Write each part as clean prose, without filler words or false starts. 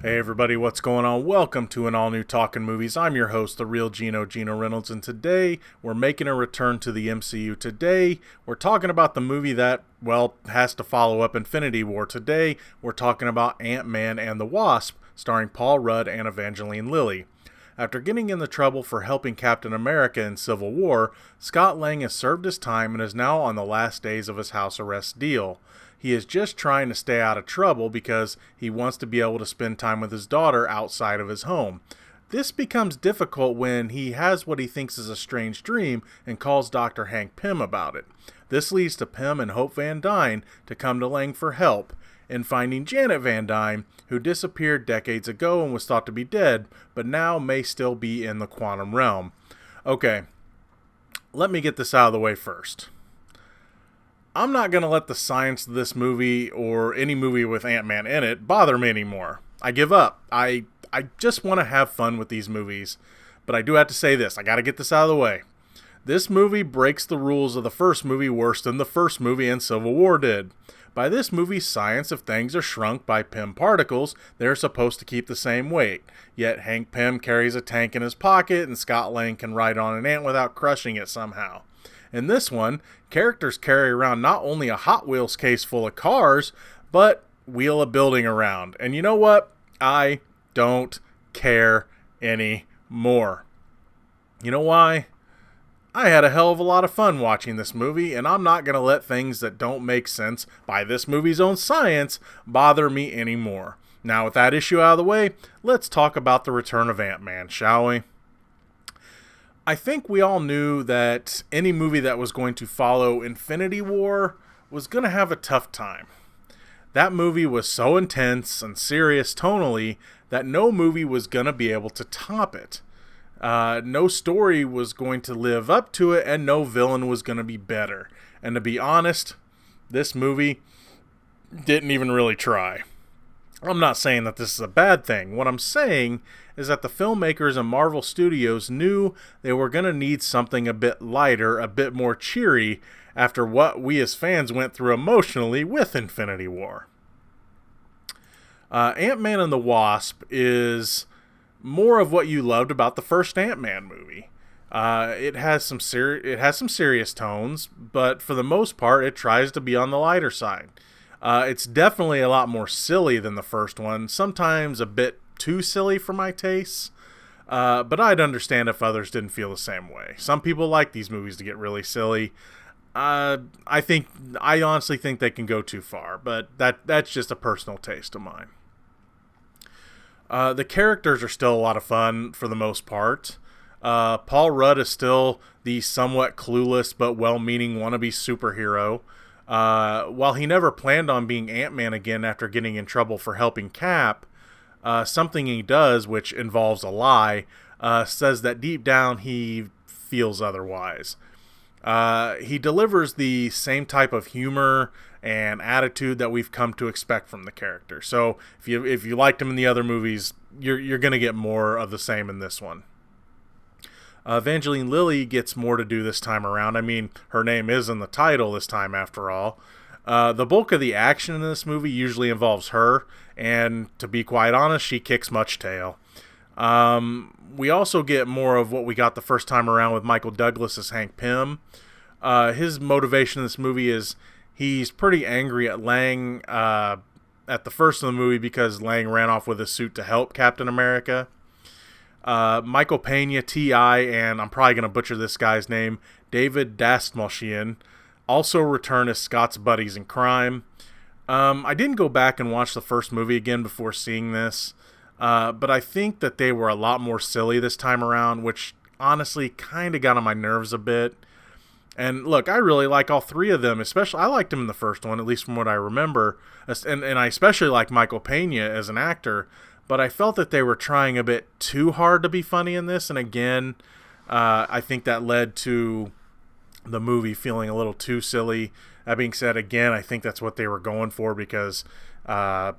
Hey everybody, what's going on? Welcome to an all-new Talkin Movies. I'm your host, the real Geno Reynolds, and today we're making a return to the MCU. Today we're talking about the movie that, well, has to follow up Infinity War. Today we're talking about Ant-Man and the Wasp, starring Paul Rudd and Evangeline Lilly. After getting into trouble for helping Captain America in Civil War, Scott Lang has served his time and is now on the last days of his house arrest deal. He is just trying to stay out of trouble because he wants to be able to spend time with his daughter outside of his home. This becomes difficult when he has what he thinks is a strange dream and calls Dr. Hank Pym about it. This leads to Pym and Hope Van Dyne to come to Lang for help in finding Janet Van Dyne, who disappeared decades ago and was thought to be dead, but now may still be in the quantum realm. Okay, let me get this out of the way first. I'm not going to let the science of this movie or any movie with Ant-Man in it bother me anymore. I give up. I just want to have fun with these movies. But I do have to say this. I got to get this out of the way. This movie breaks the rules of the first movie worse than the first movie in Civil War did. By this movie's science, if things are shrunk by Pym particles, they're supposed to keep the same weight. Yet Hank Pym carries a tank in his pocket and Scott Lang can ride on an ant without crushing it somehow. In this one, characters carry around not only a Hot Wheels case full of cars, but wheel a building around. And you know what? I don't care anymore. You know why? I had a hell of a lot of fun watching this movie, and I'm not going to let things that don't make sense by this movie's own science bother me anymore. Now, with that issue out of the way, let's talk about the return of Ant-Man, shall we? I think we all knew that any movie that was going to follow Infinity War was going to have a tough time. That movie was so intense and serious tonally that no movie was going to be able to top it. No story was going to live up to it, and no villain was going to be better. And to be honest, this movie didn't even really try. I'm not saying that this is a bad thing. What I'm saying is that the filmmakers and Marvel Studios knew they were going to need something a bit lighter, a bit more cheery, after what we as fans went through emotionally with Infinity War. Ant-Man and the Wasp is more of what you loved about the first Ant-Man movie. It has some serious tones, but for the most part, it tries to be on the lighter side. It's definitely a lot more silly than the first one, sometimes a bit too silly for my tastes, but I'd understand if others didn't feel the same way. Some people like these movies to get really silly. I honestly think they can go too far, but that's just a personal taste of mine. The characters are still a lot of fun for the most part. Paul Rudd is still the somewhat clueless but well-meaning wannabe superhero. While he never planned on being Ant-Man again after getting in trouble for helping Cap, something he does, which involves a lie, says that deep down he feels otherwise. He delivers the same type of humor and attitude that we've come to expect from the character. So if you liked him in the other movies, you're going to get more of the same in this one. Evangeline Lilly gets more to do this time around. I mean, her name is in the title this time after all. The bulk of the action in this movie usually involves her, and to be quite honest, she kicks much tail. We also get more of what we got the first time around with Michael Douglas as Hank Pym. His motivation in this movie is he's pretty angry at Lang at the first of the movie because Lang ran off with his suit to help Captain America. Michael Pena, T.I., and I'm probably going to butcher this guy's name, David Dastmalchian, also return as Scott's buddies in crime. I didn't go back and watch the first movie again before seeing this, but I think that they were a lot more silly this time around, which honestly kind of got on my nerves a bit. And look, I really like all three of them, especially I liked him in the first one, at least from what I remember, and I especially like Michael Pena as an actor. But I felt that they were trying a bit too hard to be funny in this. And again, I think that led to the movie feeling a little too silly. That being said, again, I think that's what they were going for because, how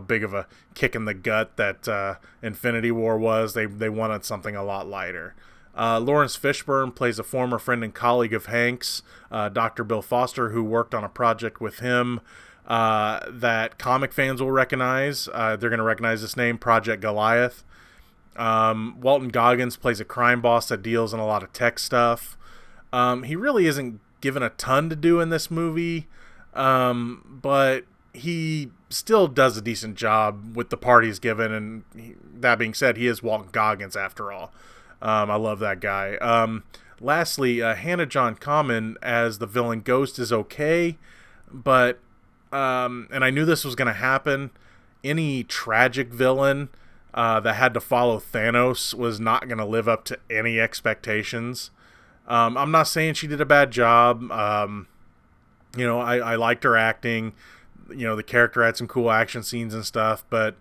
big of a kick in the gut that Infinity War was. They wanted something a lot lighter. Lawrence Fishburne plays a former friend and colleague of Hank's, Dr. Bill Foster, who worked on a project with him. that comic fans will recognize. They're going to recognize this name, Project Goliath. Walton Goggins plays a crime boss that deals in a lot of tech stuff. He really isn't given a ton to do in this movie, but he still does a decent job with the part he's given, and that being said, he is Walton Goggins after all. I love that guy. Lastly, Hannah John Kamen as the villain Ghost is okay, but and I knew this was going to happen. Any tragic villain that had to follow Thanos was not going to live up to any expectations. I'm not saying she did a bad job. I liked her acting. The character had some cool action scenes and stuff, but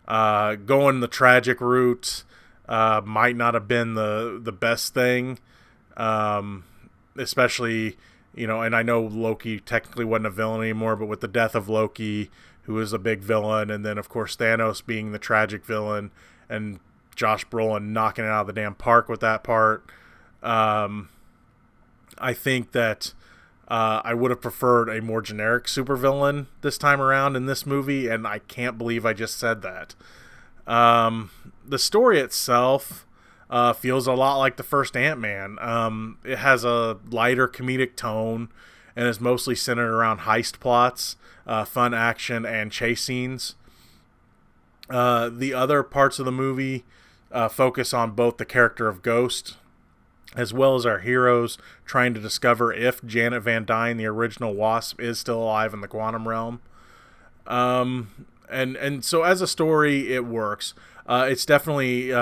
going the tragic route might not have been the best thing. Especially, and I know Loki technically wasn't a villain anymore, but with the death of Loki, who is a big villain, and then of course Thanos being the tragic villain, and Josh Brolin knocking it out of the damn park with that part. I think that I would have preferred a more generic supervillain this time around in this movie, and I can't believe I just said that. The story itself feels a lot like the first Ant-Man. It has a lighter comedic tone and is mostly centered around heist plots, fun action, and chase scenes. The other parts of the movie focus on both the character of Ghost as well as our heroes trying to discover if Janet Van Dyne, the original Wasp, is still alive in the quantum realm. And so as a story, it works. It's definitely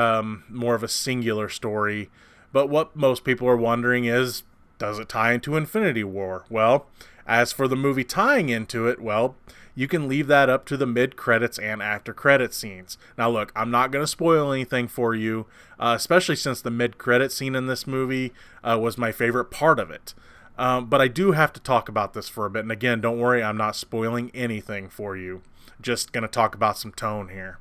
more of a singular story, but what most people are wondering is, does it tie into Infinity War? Well, as for the movie tying into it, well, you can leave that up to the mid-credits and after-credits scenes. Now look, I'm not going to spoil anything for you, especially since the mid-credit scene in this movie was my favorite part of it. But I do have to talk about this for a bit, and again, don't worry, I'm not spoiling anything for you. Just going to talk about some tone here.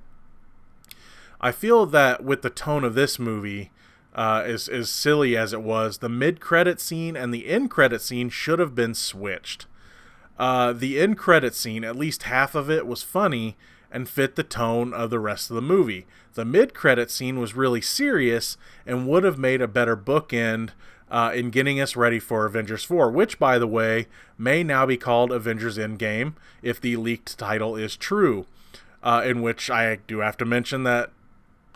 I feel that with the tone of this movie, as silly as it was, the mid-credit scene and the end-credit scene should have been switched. The end credit scene, at least half of it, was funny and fit the tone of the rest of the movie. The mid-credit scene was really serious and would have made a better bookend in getting us ready for Avengers 4, which, by the way, may now be called Avengers Endgame if the leaked title is true, in which I do have to mention that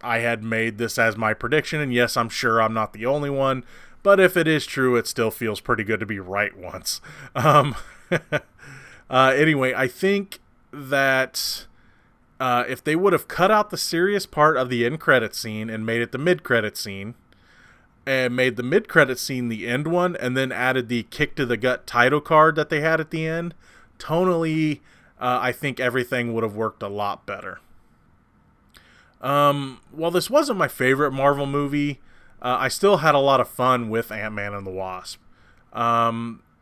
I had made this as my prediction, and yes, I'm sure I'm not the only one, but if it is true, it still feels pretty good to be right once. Anyway, I think that if they would have cut out the serious part of the end credit scene and made it the mid credit scene, and made the mid credit scene the end one, and then added the kick to the gut title card that they had at the end, tonally, I think everything would have worked a lot better. While this wasn't my favorite Marvel movie, I still had a lot of fun with Ant-Man and the Wasp.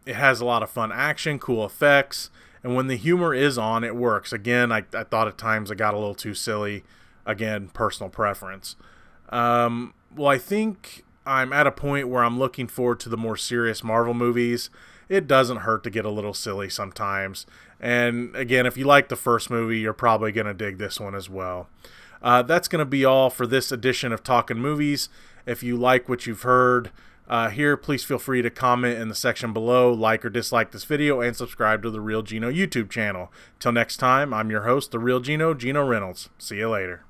It has a lot of fun action, cool effects, and when the humor is on, it works. Again, I thought at times it got a little too silly. Again, personal preference. Well, I think I'm at a point where I'm looking forward to the more serious Marvel movies. It doesn't hurt to get a little silly sometimes. And again, if you like the first movie, you're probably going to dig this one as well. That's going to be all for this edition of Talkin Movies. If you like what you've heard here, please feel free to comment in the section below, like or dislike this video, and subscribe to The Real Geno YouTube channel. Till next time, I'm your host, The Real Geno, Geno Reynolds. See you later.